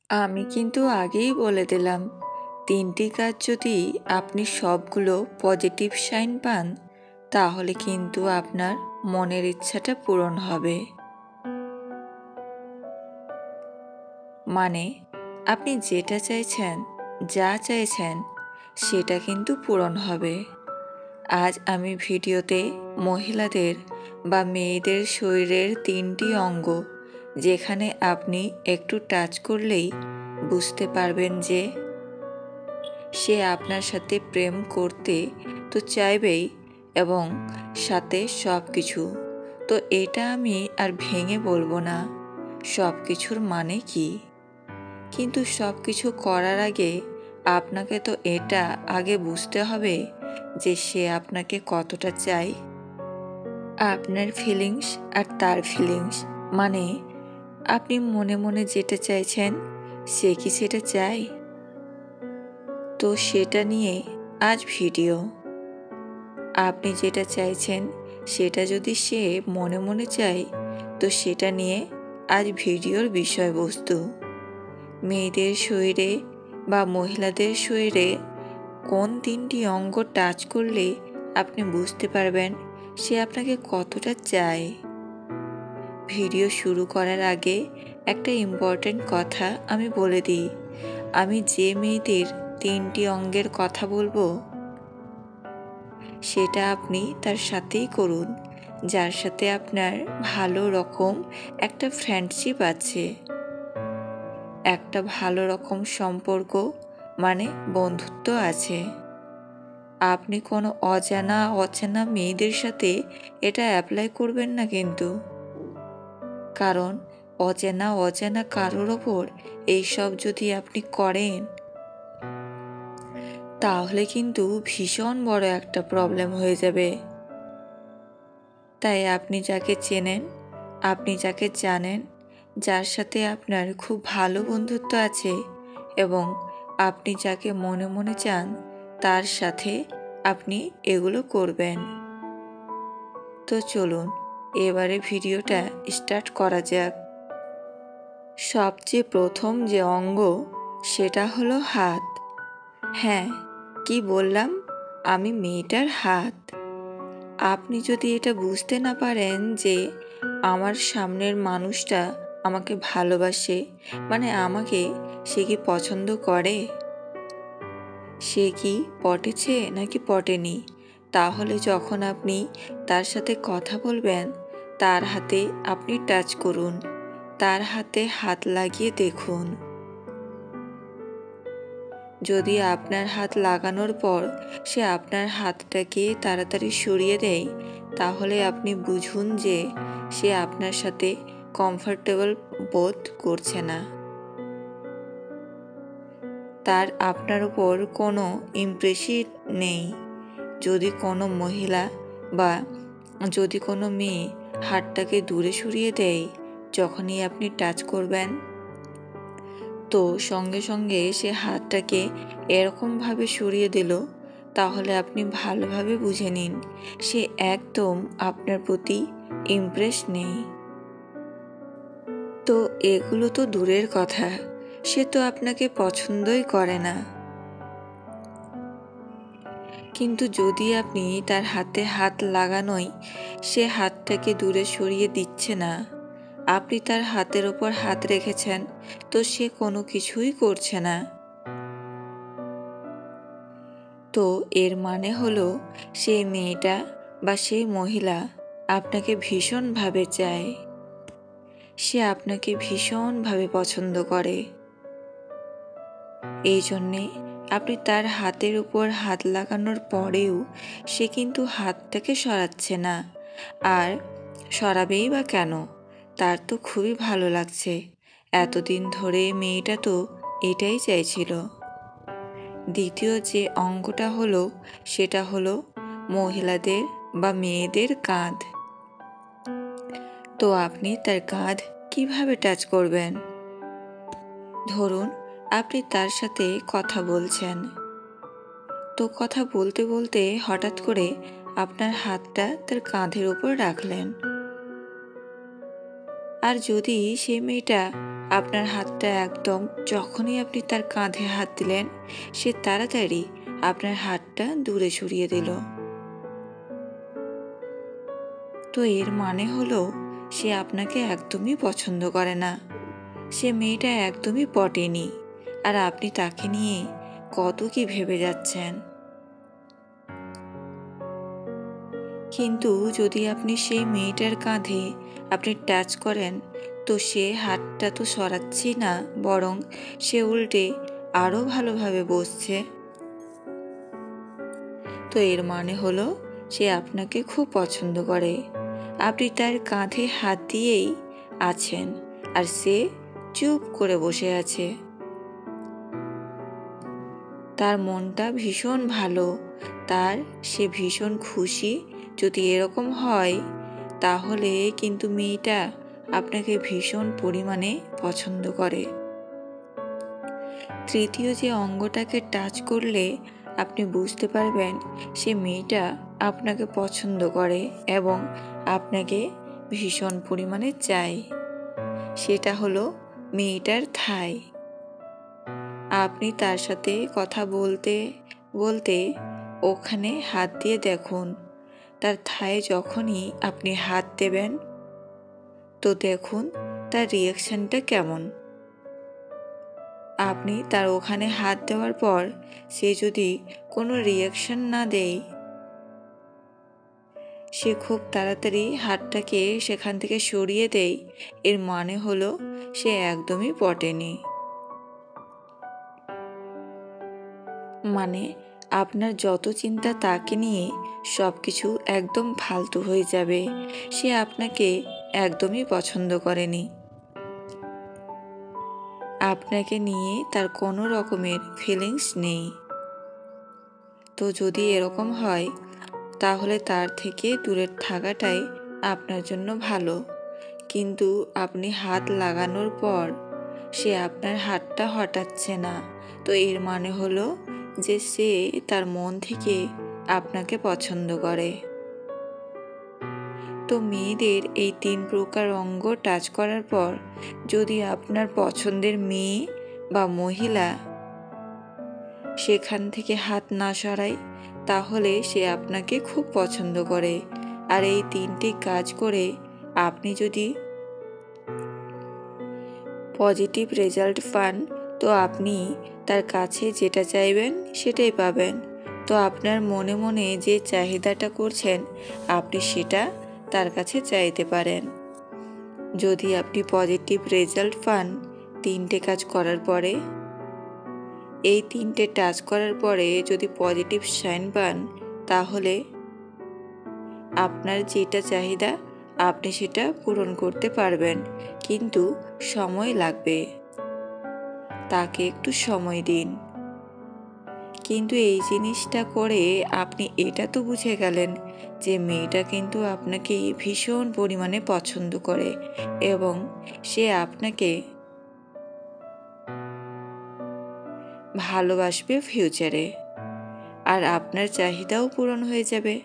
আমি কিন্তু আগেই বলে দিলাম, 3টি কাজ যদি আপনি সবগুলো পজিটিভ সাইন পান, তাহলে কিন্তু আপনার মনের ইচ্ছাটা পূরণ হবে। মানে আপনি যেটা চাইছেন, যা চাইছেন, সেটা কিন্তু পূরণ হবে। আজ আমি ভিডিওতে মহিলাদের বা মেয়েদের শরীরের 3টি অঙ্গ, যেখানে আপনি একটু টাচ করলেই বুঝতে পারবেন যে সে আপনার সাথে প্রেম করতে তো চাইবেই, এবং সাথে সব কিছু। তো এটা আমি আর ভেঙে বলবো না সব কিছুর মানে কি, কিন্তু সব কিছু করার আগে আপনাকে তো এটা আগে বুঝতে হবে যে সে আপনাকে কতটা চায়। আপনার ফিলিংস আর তার ফিলিংস, মানে আপনি মনে মনে যেটা চাইছেন, সে কি সেটা চায়? তো সেটা নিয়ে আজ ভিডিও। আপনি যেটা চাইছেন সেটা যদি সে মনে মনে চায়, তো সেটা নিয়ে আজ ভিডিওর বিষয়বস্তু। মেয়েদের শরীরে বা মহিলাদের শরীরে কোন 3টি অঙ্গ টাচ করলে আপনি বুঝতে পারবেন সে আপনাকে কতটা চায়। ভিডিও শুরু করার আগে একটা ইম্পর্ট্যান্ট কথা আমি বলে দিই। আমি যে মেয়েদের 3টি অঙ্গের কথা বলবো, সেটা আপনি তার সাথেই করুন যার সাথে আপনার ভালো রকম একটা ফ্রেন্ডশিপ আছে, একটা ভালো রকম সম্পর্ক, মানে বন্ধুত্ব আছে। আপনি কোনো অচেনা মেয়েদের সাথে এটা অ্যাপ্লাই করবেন না কিন্তু, কারণ অচেনা কারোর ওপর এইসব যদি আপনি করেন, তাহলে কিন্তু ভীষণ বড় একটা প্রবলেম হয়ে যাবে। তাই আপনি যাকে চেনেন, আপনি যাকে জানেন, যার সাথে আপনার খুব ভালো বন্ধুত্ব আছে, এবং আপনি যাকে মনে মনে চান, তার সাথে আপনি এগুলো করবেন। তো চলুন এবারে ভিডিওটা স্টার্ট করা যাক। সবচেয়ে প্রথম যে অঙ্গ, সেটা হলো হাত। হ্যাঁ, কি বললাম? আমি মেয়েটার হাত। আপনি যদি এটা বুঝতে না পারেন যে আমার সামনের মানুষটা আমাকে ভালোবাসে, মানে আমাকে সে কি পছন্দ করে, সে কি পটেছে নাকি পটেনি, তাহলে যখন আপনি তার সাথে কথা বলবেন, তার হাতে আপনি টাচ করুন, তার হাতে হাত লাগিয়ে দেখুন। যদি আপনার হাত লাগানোর পর সে আপনার হাতটাকে তাড়াতাড়ি সরিয়ে দেয়, তাহলে আপনি বুঝুন যে সে আপনার সাথে কমফর্টেবল বোধ করছে না, তার আপনার উপর কোনো ইমপ্রেশন নেই। যদি কোনো মহিলা বা যদি কোনো মেয়ে হাতটাকে দূরে সরিয়ে দেয় যখনই আপনি টাচ করবেন, তো সঙ্গে সঙ্গে সে হাতটাকে এরকমভাবে সরিয়ে দিল, তাহলে আপনি ভালোভাবে বুঝে নিন সে একদম আপনার প্রতি ইমপ্রেস নেই। তো এগুলো তো দূরের কথা, সে তো আপনাকে পছন্দই করে না। কিন্তু যদি আপনি তার হাতে হাত লাগানোই সে হাতটাকে দূরে সরিয়ে দিচ্ছে না, আপনি তার হাতের ওপর হাত রেখেছেন, তো সে কোনো কিছুই করছে না, তো এর মানে হলো সেই মেয়েটা বা সেই মহিলা আপনাকে ভীষণভাবে চায়, সে আপনাকে ভীষণভাবে পছন্দ করে। এই জন্যে আপনি তার হাতের উপর হাত লাগানোর পরেও সে কিন্তু হাতটাকে সরাচ্ছে না। আর সরাবেই বা কেন? তার তো খুবই ভালো লাগছে। এতদিন ধরে মেয়েটা তো এটাই চাইছিল। দ্বিতীয় যে অঙ্গটা হলো, সেটা হলো মহিলাদের বা মেয়েদের কাঁধ। তো আপনি তার কাঁধ কিভাবে টাচ করবেন? ধরুন আপনি তার সাথে কথা বলছেন, তো কথা বলতে বলতে হঠাৎ করে আপনার হাতটা তার কাঁধের উপর রাখলেন। আর যদি সেই মেয়েটা আপনার হাতটা একদম যখনই আপনি তার কাঁধে হাত দিলেন, সে তাড়াতাড়ি আপনার হাতটা দূরে সরিয়ে দিল। তো এর মানে হলো সে আপনাকে একদমই পছন্দ করে না। সে মেয়েটা একদমই পটেনি, আর আপনি তাকে নিয়ে কত কি ভেবে যাচ্ছেন। কিন্তু যদি আপনি সেই মেয়েটার কাঁধে আপনি টাচ করেন, তো সে হাতটা তো সরাচ্ছি না, বরং সে উল্টে আরও ভালোভাবে বসছে। তো এর মানে হলো সে আপনাকে খুব পছন্দ করে। আপনি তার কাঁধে হাত দিয়েই আছেন, আর সে চুপ করে বসে আছে। তার মনটা ভীষণ ভালো, সে ভীষণ খুশি। যদি এরকম হয় তাহলে কিন্তু মেয়েটা আপনাকে ভীষণ পরিমাণে পছন্দ করে। তৃতীয় যে অঙ্গটাকে টাচ করলে আপনি বুঝতে পারবেন সে মেয়েটা আপনাকে পছন্দ করে এবং আপনাকে ভীষণ পরিমাণে চায়, সেটা হলো মেয়েটার থাই। আপনি তার সাথে কথা বলতে বলতে ওখানে হাত দিয়ে দেখুন। তার থায়ে যখনই আপনি হাত দেবেন, তো দেখুন তার রিয়াকশনটা কেমন। আপনি তার ওখানে হাত দেওয়ার পর সে যদি কোনো রিয়াকশন না দেয়, সে খুব তাড়াতাড়ি হাতটাকে সেখান থেকে সরিয়ে দেয়, এর মানে হলো সে একদমই পটেনি। মানে আপনার যত চিন্তা তাকে নিয়ে সব কিছু একদম ফালতু হয়ে যাবে। সে আপনাকে একদমই পছন্দ করেনি। আপনাকে নিয়ে তার কোনো রকমের ফিলিংস নেই। তো যদি এরকম হয় তাহলে তার থেকে দূরে থাকাটাই আপনার জন্য ভালো। কিন্তু আপনি হাত লাগানোর পর সে আপনার হাতটা হটাচ্ছে না, তো এর মানে হলো যে সে তার মন থেকে আপনাকে পছন্দ করে। তো মেয়েদের এই 3 প্রকার অঙ্গ টাচ করার পর যদি আপনার পছন্দের মেয়ে বা মহিলা সেখান থেকে হাত না সরায়, তাহলে সে আপনাকে খুব পছন্দ করে। আর এই 3টি কাজ করে আপনি যদি পজিটিভ রেজাল্ট পান, তো আপনি তার কাছে যেটা চাইবেন সেটাই পাবেন। তো আপনার মনে মনে যে চাহিদাটা করছেন আপনি সেটা তার কাছে চাইতে পারেন। যদি আপনি পজিটিভ রেজাল্ট পান 3টে কাজ করার পরে, এই 3টে টাচ করার পরে যদি পজিটিভ সাইন পান, তাহলে আপনার যেটা চাহিদা আপনি সেটা পূরণ করতে পারবেন, কিন্তু সময় লাগবে। তাকে একটু সময় দিন। কিন্তু এই জিনিসটা করে আপনি এটা তো বুঝে গেলেন যে মেয়েটা কিন্তু আপনাকে ভীষণ পরিমাণে পছন্দ করে এবং সে আপনাকে ভালোবাসবে ফিউচারে, আর আপনার চাহিদাও পূরণ হয়ে যাবে।